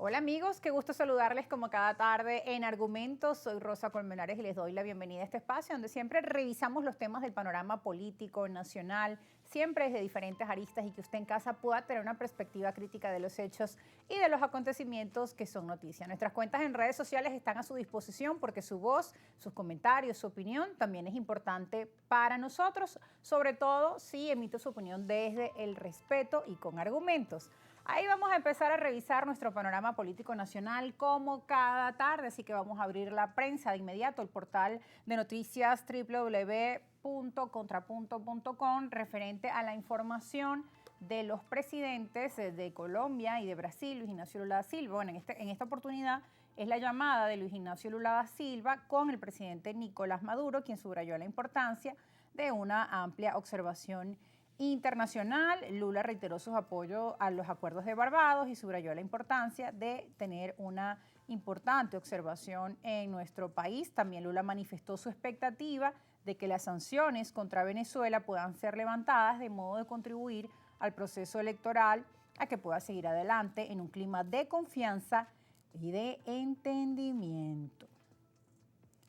Hola amigos, qué gusto saludarles como cada tarde en Argumentos. Soy Rosa Colmenares y les doy la bienvenida a este espacio donde siempre revisamos los temas del panorama político, nacional, siempre desde diferentes aristas y que usted en casa pueda tener una perspectiva crítica de los hechos y de los acontecimientos que son noticia. Nuestras cuentas en redes sociales están a su disposición porque su voz, sus comentarios, su opinión también es importante para nosotros, sobre todo si emite su opinión desde el respeto y con argumentos. Ahí vamos a empezar a revisar nuestro panorama político nacional como cada tarde, así que vamos a abrir la prensa de inmediato, el portal de noticias www.contrapunto.com referente a la información de los presidentes de Colombia y de Brasil, Luis Ignacio Lula da Silva. Bueno, en esta oportunidad es la llamada de Luis Ignacio Lula da Silva con el presidente Nicolás Maduro, quien subrayó la importancia de una amplia observación internacional. Lula reiteró sus apoyos a los acuerdos de Barbados y subrayó la importancia de tener una importante observación en nuestro país. También Lula manifestó su expectativa de que las sanciones contra Venezuela puedan ser levantadas de modo de contribuir al proceso electoral a que pueda seguir adelante en un clima de confianza y de entendimiento.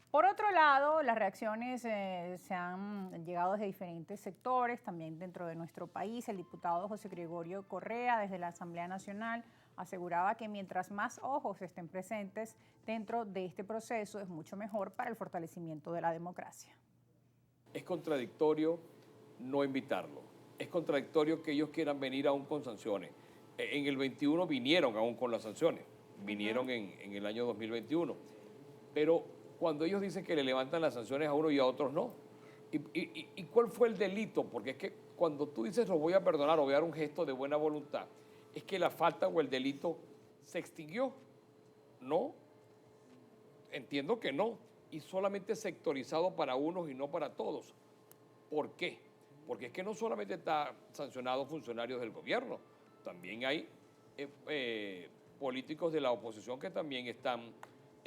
Por otro lado, las reacciones se han llegado desde diferentes sectores, también dentro de nuestro país. El diputado José Gregorio Correa, desde la Asamblea Nacional, aseguraba que mientras más ojos estén presentes dentro de este proceso, es mucho mejor para el fortalecimiento de la democracia. Es contradictorio no invitarlo. Es contradictorio que ellos quieran venir aún con sanciones. En el 21 vinieron aún con las sanciones, vinieron en el año 2021. Pero cuando ellos dicen que le levantan las sanciones a uno y a otros no. ¿Y cuál fue el delito? Porque es que cuando tú dices lo voy a perdonar o voy a dar un gesto de buena voluntad, es que la falta o el delito se extinguió. No, entiendo que no. Y solamente sectorizado para unos y no para todos. ¿Por qué? Porque es que no solamente está sancionado funcionarios del gobierno, también hay políticos de la oposición que también están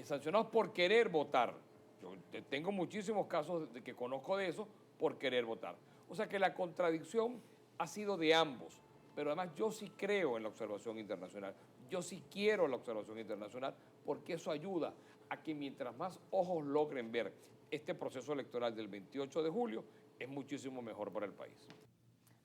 sancionados por querer votar. Yo tengo muchísimos casos de que conozco de eso por querer votar. O sea que la contradicción ha sido de ambos, pero además yo sí creo en la observación internacional, yo sí quiero la observación internacional porque eso ayuda a que mientras más ojos logren ver este proceso electoral del 28 de julio, es muchísimo mejor para el país.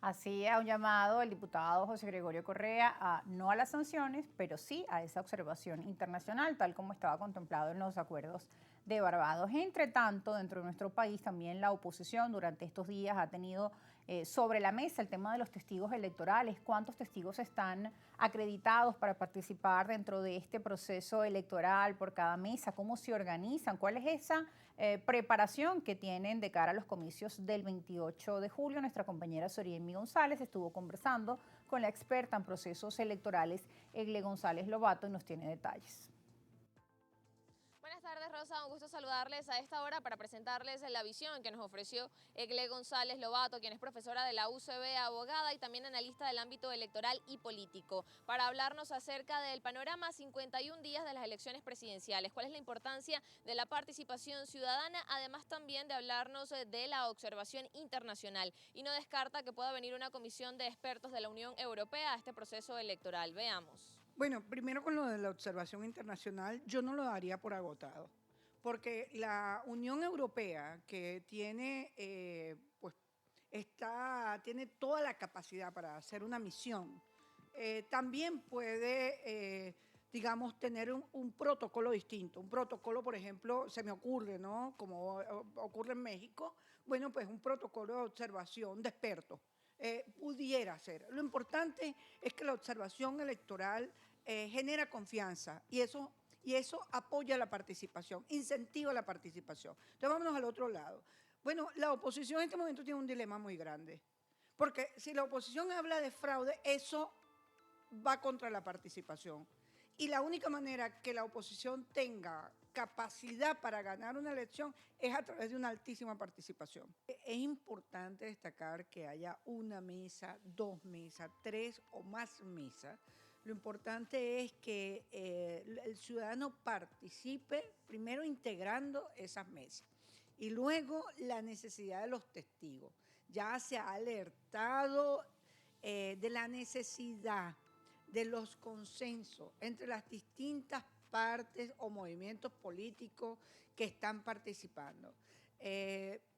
Así ha un llamado el diputado José Gregorio Correa a no a las sanciones, pero sí a esa observación internacional, tal como estaba contemplado en los acuerdos de Barbados. Entre tanto, dentro de nuestro país también la oposición durante estos días ha tenido sobre la mesa el tema de los testigos electorales. ¿Cuántos testigos están acreditados para participar dentro de este proceso electoral por cada mesa? ¿Cómo se organizan? ¿Cuál es esa preparación que tienen de cara a los comicios del 28 de julio? Nuestra compañera Soriemi González estuvo conversando con la experta en procesos electorales, Egle González Lobato, y nos tiene detalles. Buenas tardes, Rosa. Un gusto saludarles a esta hora para presentarles la visión que nos ofreció Egle González Lobato, quien es profesora de la UCB, abogada y también analista del ámbito electoral y político, para hablarnos acerca del panorama 51 días de las elecciones presidenciales. ¿Cuál es la importancia de la participación ciudadana? Además también de hablarnos de la observación internacional. Y no descarta que pueda venir una comisión de expertos de la Unión Europea a este proceso electoral. Veamos. Bueno, primero con lo de la observación internacional, yo no lo daría por agotado, porque la Unión Europea, que tiene, tiene toda la capacidad para hacer una misión, también puede, digamos, tener un protocolo distinto. Un protocolo, por ejemplo, se me ocurre, ¿no? Como ocurre en México, bueno, pues un protocolo de observación de expertos. Pudiera ser. Lo importante es que la observación electoral genera confianza y eso apoya la participación, incentiva la participación. Entonces vámonos al otro lado. Bueno, la oposición en este momento tiene un dilema muy grande, porque si la oposición habla de fraude, eso va contra la participación. Y la única manera que la oposición tenga capacidad para ganar una elección es a través de una altísima participación. Es importante destacar que haya una mesa, dos mesas, tres o más mesas. Lo importante es que el ciudadano participe, primero integrando esas mesas y luego la necesidad de los testigos. Ya se ha alertado de la necesidad de los consensos entre las distintas partes o movimientos políticos que están participando.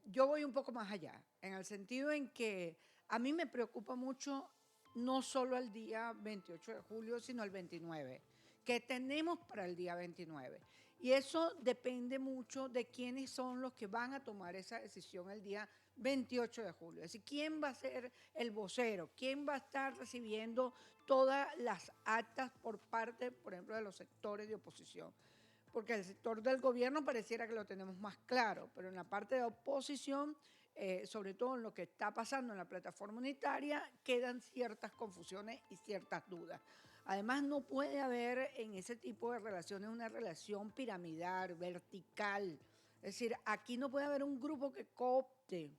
Yo voy un poco más allá, en el sentido en que a mí me preocupa mucho no solo el día 28 de julio, sino el 29, que tenemos para el día 29. Y eso depende mucho de quiénes son los que van a tomar esa decisión el día 28 de julio. Es decir, quién va a ser el vocero, quién va a estar recibiendo todas las actas por parte, por ejemplo, de los sectores de oposición. Porque el sector del gobierno pareciera que lo tenemos más claro, pero en la parte de oposición, sobre todo en lo que está pasando en la plataforma unitaria, quedan ciertas confusiones y ciertas dudas. Además, no puede haber en ese tipo de relaciones una relación piramidal, vertical. Es decir, aquí no puede haber un grupo que coopte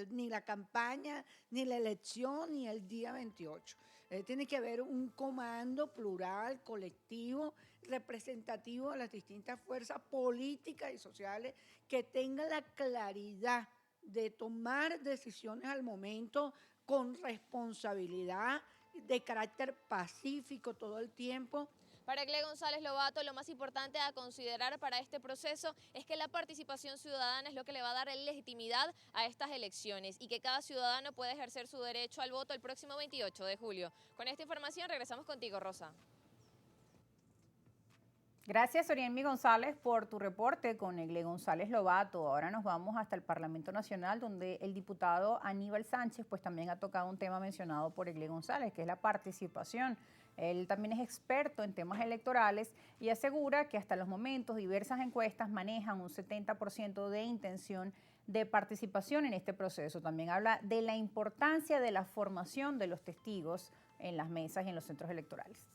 ni la campaña, ni la elección, ni el día 28. Tiene que haber un comando plural, colectivo, representativo de las distintas fuerzas políticas y sociales que tenga la claridad de tomar decisiones al momento con responsabilidad, de carácter pacífico todo el tiempo. Para Egle González Lobato, lo más importante a considerar para este proceso es que la participación ciudadana es lo que le va a dar legitimidad a estas elecciones y que cada ciudadano puede ejercer su derecho al voto el próximo 28 de julio. Con esta información regresamos contigo, Rosa. Gracias, Orienmi González, por tu reporte con Egle González Lobato. Ahora nos vamos hasta el Parlamento Nacional, donde el diputado Aníbal Sánchez pues también ha tocado un tema mencionado por Egle González, que es la participación. Él también es experto en temas electorales y asegura que hasta los momentos diversas encuestas manejan un 70% de intención de participación en este proceso. También habla de la importancia de la formación de los testigos en las mesas y en los centros electorales.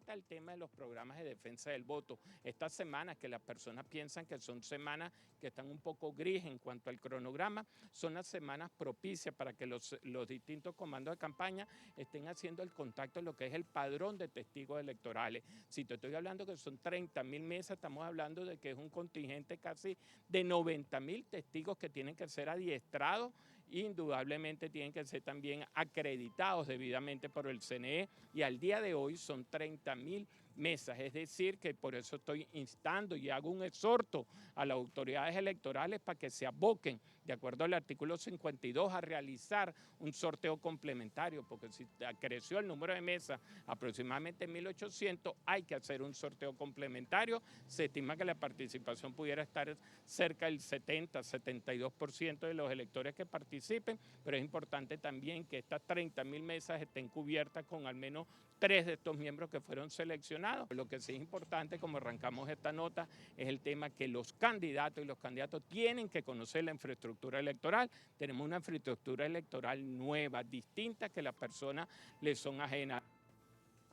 El tema de los programas de defensa del voto. Estas semanas que las personas piensan que son semanas que están un poco gris en cuanto al cronograma, son las semanas propicias para que los distintos comandos de campaña estén haciendo el contacto en lo que es el padrón de testigos electorales. Si te estoy hablando que son 30.000 mesas, estamos hablando de que es un contingente casi de 90.000 testigos que tienen que ser adiestrados. Indudablemente tienen que ser también acreditados debidamente por el CNE y al día de hoy son 30.000 mesas, es decir, que por eso estoy instando y hago un exhorto a las autoridades electorales para que se aboquen, de acuerdo al artículo 52, a realizar un sorteo complementario, porque si creció el número de mesas aproximadamente 1.800, hay que hacer un sorteo complementario. Se estima que la participación pudiera estar cerca del 70-72% de los electores que participen, pero es importante también que estas 30.000 mesas estén cubiertas con al menos 3 de estos miembros que fueron seleccionados. Lo que sí es importante, como arrancamos esta nota, es el tema que los candidatos tienen que conocer la infraestructura electoral. Tenemos una infraestructura electoral nueva, distinta, que las personas les son ajenas.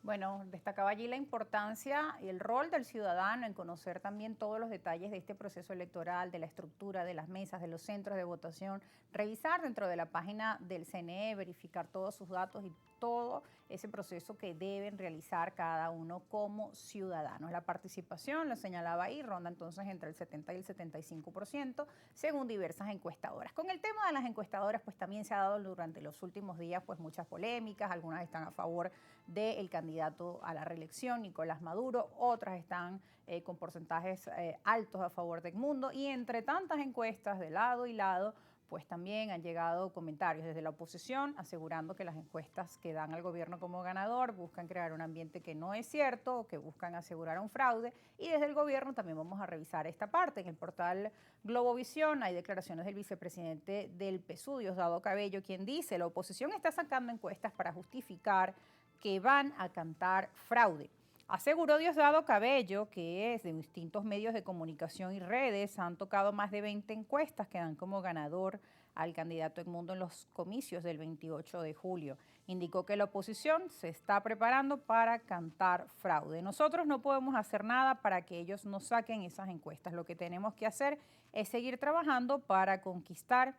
Bueno, destacaba allí la importancia y el rol del ciudadano en conocer también todos los detalles de este proceso electoral, de la estructura, de las mesas, de los centros de votación, revisar dentro de la página del CNE, verificar todos sus datos y todo ese proceso que deben realizar cada uno como ciudadanos. La participación, lo señalaba ahí, ronda entonces entre el 70 y el 75%, según diversas encuestadoras. Con el tema de las encuestadoras, pues también se ha dado durante los últimos días pues muchas polémicas, algunas están a favor del candidato a la reelección, Nicolás Maduro, otras están con porcentajes altos a favor de Edmundo, y entre tantas encuestas de lado y lado, pues también han llegado comentarios desde la oposición asegurando que las encuestas que dan al gobierno como ganador buscan crear un ambiente que no es cierto o que buscan asegurar un fraude, y desde el gobierno también vamos a revisar esta parte. En el portal Globovisión hay declaraciones del vicepresidente del PSUV, Diosdado Cabello, quien dice: la oposición está sacando encuestas para justificar que van a cantar fraude. Aseguró Diosdado Cabello que desde distintos medios de comunicación y redes han tocado más de 20 encuestas que dan como ganador al candidato Edmundo en los comicios del 28 de julio. Indicó que la oposición se está preparando para cantar fraude. Nosotros no podemos hacer nada para que ellos nos saquen esas encuestas. Lo que tenemos que hacer es seguir trabajando para conquistar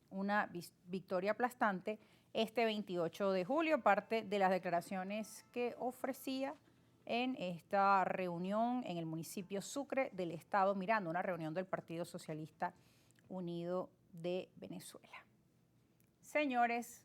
una victoria aplastante este 28 de julio, parte de las declaraciones que ofrecía en esta reunión en el municipio Sucre del estado Miranda, una reunión del Partido Socialista Unido de Venezuela. Señores,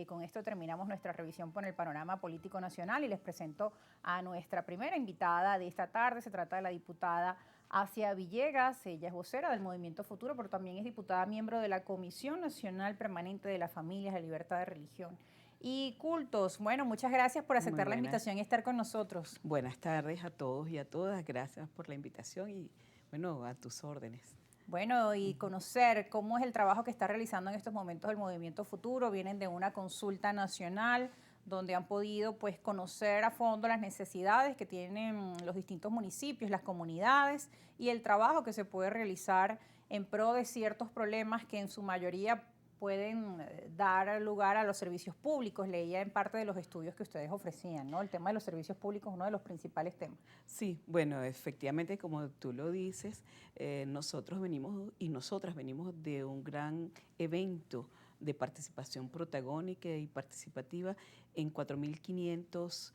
con esto terminamos nuestra revisión por el panorama político nacional y les presento a nuestra primera invitada de esta tarde. Se trata de la diputada Asia Villegas. Ella es vocera del Movimiento Futuro, pero también es diputada miembro de la Comisión Nacional Permanente de las Familias, la Libertad de Religión y Cultos. Bueno, muchas gracias por aceptar la invitación y estar con nosotros. Buenas tardes a todos y a todas. Gracias por la invitación y, bueno, a tus órdenes. Bueno, y conocer cómo es el trabajo que está realizando en estos momentos el Movimiento Futuro. Vienen de una consulta nacional donde han podido pues conocer a fondo las necesidades que tienen los distintos municipios, las comunidades y el trabajo que se puede realizar en pro de ciertos problemas que en su mayoría pueden dar lugar a los servicios públicos. Leía en parte de los estudios que ustedes ofrecían, ¿no? El tema de los servicios públicos es uno de los principales temas. Sí, bueno, efectivamente, como tú lo dices, nosotros venimos y nosotras venimos de un gran evento de participación protagónica y participativa en 4.500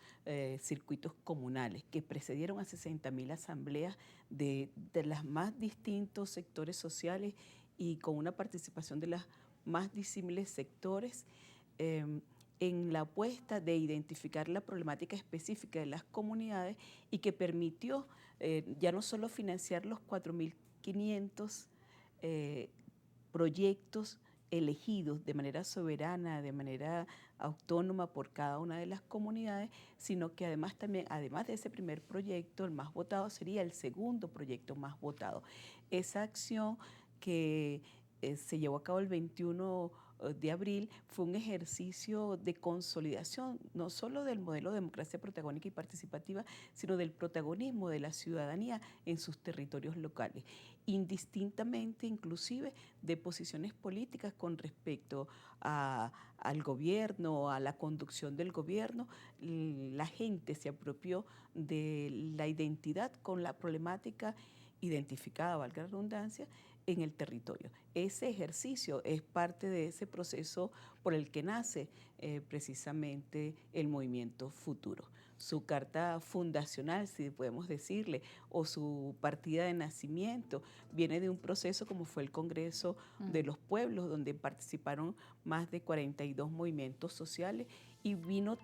circuitos comunales que precedieron a 60.000 asambleas de los más distintos sectores sociales y con una participación de las más disímiles sectores en la apuesta de identificar la problemática específica de las comunidades y que permitió ya no solo financiar los 4.500 proyectos elegidos de manera soberana, de manera autónoma por cada una de las comunidades, sino que además también, además de ese primer proyecto, el más votado sería el segundo proyecto más votado. Esa acción que se llevó a cabo el 21 de abril fue un ejercicio de consolidación, no solo del modelo de democracia protagónica y participativa, sino del protagonismo de la ciudadanía en sus territorios locales, indistintamente inclusive de posiciones políticas con respecto al gobierno, a la conducción del gobierno. La gente se apropió de la identidad con la problemática identificada, valga la redundancia, en el territorio. Ese ejercicio es parte de ese proceso por el que nace precisamente el Movimiento Futuro. Su carta fundacional, si podemos decirle, o su partida de nacimiento, viene de un proceso como fue el Congreso de los Pueblos, donde participaron más de 42 movimientos sociales y vino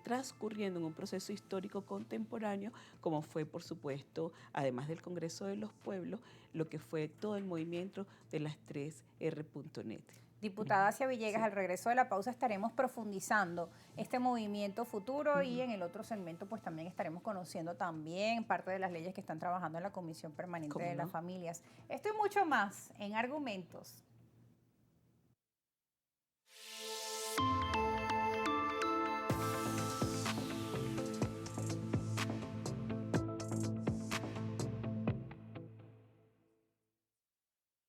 transcurriendo en un proceso histórico contemporáneo, como fue, por supuesto, además del Congreso de los Pueblos, lo que fue todo el movimiento de las 3R.net. Diputada Asia Villegas, al regreso de la pausa estaremos profundizando este Movimiento Futuro y en el otro segmento pues también estaremos conociendo también parte de las leyes que están trabajando en la Comisión Permanente de las Familias. Esto y mucho más en Argumentos.